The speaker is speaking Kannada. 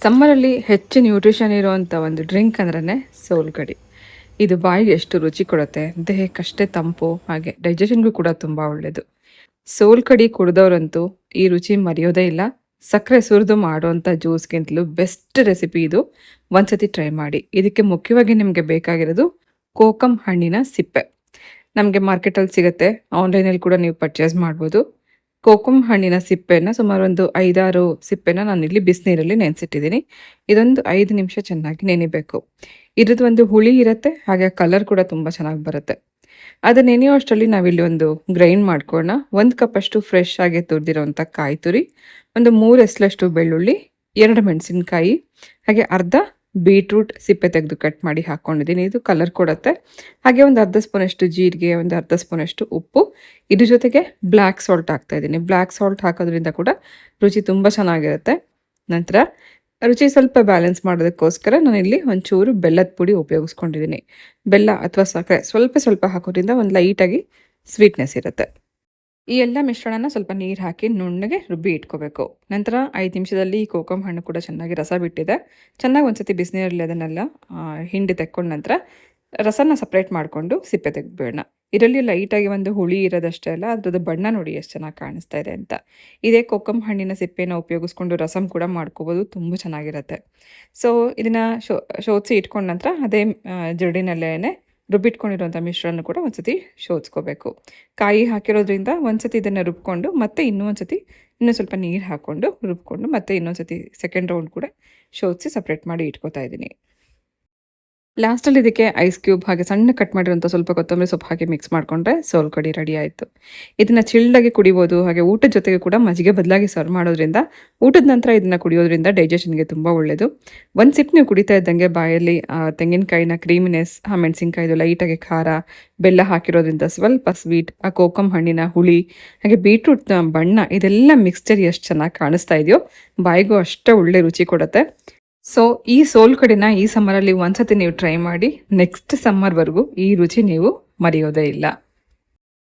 ಸಮ್ಮರಲ್ಲಿ ಹೆಚ್ಚು ನ್ಯೂಟ್ರಿಷನ್ ಇರುವಂಥ ಒಂದು ಡ್ರಿಂಕ್ ಅಂದ್ರೆ ಸೋಲ್ಕಡಿ. ಇದು ಬಾಯಿಗೆ ಎಷ್ಟು ರುಚಿ ಕೊಡುತ್ತೆ, ದೇಹಕ್ಕಷ್ಟೇ ತಂಪು, ಹಾಗೆ ಡೈಜೆಷನ್ಗೂ ಕೂಡ ತುಂಬ ಒಳ್ಳೆಯದು. ಸೋಲ್ಕಡಿ ಕುಡಿದವರಂತೂ ಈ ರುಚಿ ಮರೆಯೋದೇ ಇಲ್ಲ. ಸಕ್ಕರೆ ಸುರಿದು ಮಾಡುವಂಥ ಜ್ಯೂಸ್ಗಿಂತಲೂ ಬೆಸ್ಟ್ ರೆಸಿಪಿ ಇದು. ಒಂದ್ಸತಿ ಟ್ರೈ ಮಾಡಿ. ಇದಕ್ಕೆ ಮುಖ್ಯವಾಗಿ ನಿಮಗೆ ಬೇಕಾಗಿರೋದು ಕೋಕಮ್ ಹಣ್ಣಿನ ಸಿಪ್ಪೆ. ನಮಗೆ ಮಾರ್ಕೆಟಲ್ಲಿ ಸಿಗುತ್ತೆ, ಆನ್ಲೈನಲ್ಲಿ ಕೂಡ ನೀವು ಪರ್ಚೇಸ್ ಮಾಡ್ಬೋದು. ಕೋಕಮ್ ಹಣ್ಣಿನ ಸಿಪ್ಪೆನ ಸುಮಾರು ಒಂದು 5-6 ಸಿಪ್ಪೆನ ನಾನಿಲ್ಲಿ ಬಿಸಿನೀರಲ್ಲಿ ನೆನೆಸಿಟ್ಟಿದ್ದೀನಿ. ಇದೊಂದು 5 ನಿಮಿಷ ಚೆನ್ನಾಗಿ ನೆನಿಬೇಕು. ಇದ್ರದ್ದು ಒಂದು ಹುಳಿ ಇರುತ್ತೆ, ಹಾಗೆ ಕಲರ್ ಕೂಡ ತುಂಬ ಚೆನ್ನಾಗಿ ಬರುತ್ತೆ. ಅದು ನೆನೆಯೋ ಅಷ್ಟರಲ್ಲಿ ನಾವಿಲ್ಲಿ ಒಂದು ಗ್ರೈಂಡ್ ಮಾಡ್ಕೊಳ್ಳೋಣ. 1 ಕಪ್ಪಷ್ಟು ಫ್ರೆಶ್ ಆಗಿ ತುರಿದಿರೋಂಥ ಕಾಯಿ ತುರಿ, ಒಂದು 3 ಎಸ್ಲಷ್ಟು ಬೆಳ್ಳುಳ್ಳಿ, 2 ಮೆಣಸಿನ್ಕಾಯಿ, ಹಾಗೆ ಅರ್ಧ ಬೀಟ್ರೂಟ್ ಸಿಪ್ಪೆ ತೆಗೆದು ಕಟ್ ಮಾಡಿ ಹಾಕ್ಕೊಂಡಿದ್ದೀನಿ. ಇದು ಕಲರ್ ಕೊಡುತ್ತೆ. ಹಾಗೆ ಒಂದು ಅರ್ಧ ಸ್ಪೂನಷ್ಟು ಜೀರಿಗೆ, ಒಂದು ಅರ್ಧ ಸ್ಪೂನಷ್ಟು ಉಪ್ಪು, ಇದ್ರ ಜೊತೆಗೆ ಬ್ಲ್ಯಾಕ್ ಸಾಲ್ಟ್ ಹಾಕ್ತಾ ಇದ್ದೀನಿ. ಬ್ಲ್ಯಾಕ್ ಸಾಲ್ಟ್ ಹಾಕೋದ್ರಿಂದ ಕೂಡ ರುಚಿ ತುಂಬ ಚೆನ್ನಾಗಿರುತ್ತೆ. ನಂತರ ರುಚಿ ಸ್ವಲ್ಪ ಬ್ಯಾಲೆನ್ಸ್ ಮಾಡೋದಕ್ಕೋಸ್ಕರ ನಾನಿಲ್ಲಿ ಒಂಚೂರು ಬೆಲ್ಲದ ಪುಡಿ ಉಪಯೋಗಿಸ್ಕೊಂಡಿದ್ದೀನಿ. ಬೆಲ್ಲ ಅಥವಾ ಸಕ್ಕರೆ ಸ್ವಲ್ಪ ಸ್ವಲ್ಪ ಹಾಕೋದ್ರಿಂದ ಒಂದು ಲೈಟಾಗಿ ಸ್ವೀಟ್ನೆಸ್ ಇರುತ್ತೆ. ಈ ಎಲ್ಲ ಮಿಶ್ರಣನ ಸ್ವಲ್ಪ ನೀರು ಹಾಕಿ ನುಣ್ಣಗೆ ರುಬ್ಬಿ ಇಟ್ಕೋಬೇಕು. ನಂತರ 5 ನಿಮಿಷದಲ್ಲಿ ಈ ಕೋಕಮ್ ಹಣ್ಣು ಕೂಡ ಚೆನ್ನಾಗಿ ರಸ ಬಿಟ್ಟಿದೆ. ಚೆನ್ನಾಗಿ ಒಂದ್ಸತಿ ಬಿಸಿನೀರಲ್ಲಿ ಅದನ್ನೆಲ್ಲ ಹಿಂಡಿ ತೆಕ್ಕೊಂಡ ನಂತರ ರಸನ ಸಪ್ರೇಟ್ ಮಾಡಿಕೊಂಡು ಸಿಪ್ಪೆ ತೆಗೆದ್ಬಿಡೋಣ. ಇದರಲ್ಲಿ ಲೈಟಾಗಿ ಒಂದು ಹುಳಿ ಇರೋದಷ್ಟೇ ಅಲ್ಲ, ಅದ್ರದ್ದು ಬಣ್ಣ ನೋಡಿ ಎಷ್ಟು ಚೆನ್ನಾಗಿ ಕಾಣಿಸ್ತಾ ಇದೆ ಅಂತ. ಇದೇ ಕೋಕಮ್ ಹಣ್ಣಿನ ಸಿಪ್ಪೆನ ಉಪಯೋಗಿಸ್ಕೊಂಡು ರಸಮ್ ಕೂಡ ಮಾಡ್ಕೋಬೋದು, ತುಂಬ ಚೆನ್ನಾಗಿರುತ್ತೆ. ಸೊ ಇದನ್ನು ಶೋಧಿಸಿ ಇಟ್ಕೊಂಡ ನಂತರ ಅದೇ ಜರಡಿನಲ್ಲೇನೆ ರುಬ್ಬಿಟ್ಕೊಂಡಿರುವಂಥ ಮಿಶ್ರಣ ಕೂಡ ಒಂದ್ಸತಿ ಶೋಧಿಸ್ಕೋಬೇಕು. ಕಾಯಿ ಹಾಕಿರೋದ್ರಿಂದ ಒಂದ್ಸತಿ ಇದನ್ನು ರುಬ್ಕೊಂಡು ಮತ್ತೆ ಇನ್ನೂ ಸ್ವಲ್ಪ ನೀರು ಹಾಕ್ಕೊಂಡು ರುಬ್ಕೊಂಡು ಮತ್ತೆ ಇನ್ನೊಂದ್ಸತಿ ಸೆಕೆಂಡ್ ರೌಂಡ್ ಕೂಡ ಶೋಧಿಸಿ ಸಪ್ರೇಟ್ ಮಾಡಿ ಇಟ್ಕೋತಾ ಇದ್ದೀನಿ. ಲಾಸ್ಟಲ್ಲಿ ಇದಕ್ಕೆ ಐಸ್ ಕ್ಯೂಬ್ ಹಾಗೆ ಸಣ್ಣ ಕಟ್ ಮಾಡಿರೋಂಥ ಸ್ವಲ್ಪ ಕೊತ್ತಂಬರಿ ಸೊಪ್ಪು ಹಾಕಿ ಮಿಕ್ಸ್ ಮಾಡಿಕೊಂಡ್ರೆ ಸೋಲ್ಕಡಿ ರೆಡಿ ಆಯಿತು. ಇದನ್ನು ಚಿಲ್ಡಾಗಿ ಕುಡಿಬೋದು, ಹಾಗೆ ಊಟದ ಜೊತೆಗೆ ಕೂಡ ಮಜ್ಜಿಗೆ ಬದಲಾಗಿ ಸರ್ವ್ ಮಾಡೋದ್ರಿಂದ, ಊಟದ ನಂತರ ಇದನ್ನು ಕುಡಿಯೋದ್ರಿಂದ ಡೈಜೆಷನ್ಗೆ ತುಂಬ ಒಳ್ಳೆಯದು. ಒಂದು ಸಿಪ್ ನೀವು ಕುಡಿತಾ ಇದ್ದಂಗೆ ಬಾಯಲ್ಲಿ ತೆಂಗಿನಕಾಯಿನ ಕ್ರೀಮಿನೆಸ್, ಮೆಣಸಿನ್ಕಾಯಿದು ಲೈಟಾಗಿ ಖಾರ, ಬೆಲ್ಲ ಹಾಕಿರೋದ್ರಿಂದ ಸ್ವಲ್ಪ ಸ್ವೀಟ್, ಆ ಕೋಕಮ್ ಹಣ್ಣಿನ ಹುಳಿ, ಹಾಗೆ ಬೀಟ್ರೂಟ್ನ ಬಣ್ಣ, ಇದೆಲ್ಲ ಮಿಕ್ಸ್ಚರ್ ಎಷ್ಟು ಚೆನ್ನಾಗಿ ಕಾಣಿಸ್ತಾ ಇದೆಯೋ ಬಾಯಿಗೂ ಅಷ್ಟೇ ಒಳ್ಳೆ ರುಚಿ ಕೊಡುತ್ತೆ. ಸೊ ಈ ಸೋಲ್ಕಡಿನ ಈ ಸಮ್ಮರಲ್ಲಿ ಒಂದ್ಸತಿ ನೀವು ಟ್ರೈ ಮಾಡಿ, ನೆಕ್ಸ್ಟ್ ಸಮ್ಮರ್ವರೆಗೂ ಈ ರುಚಿ ನೀವು ಮರೆಯೋದೇ ಇಲ್ಲ.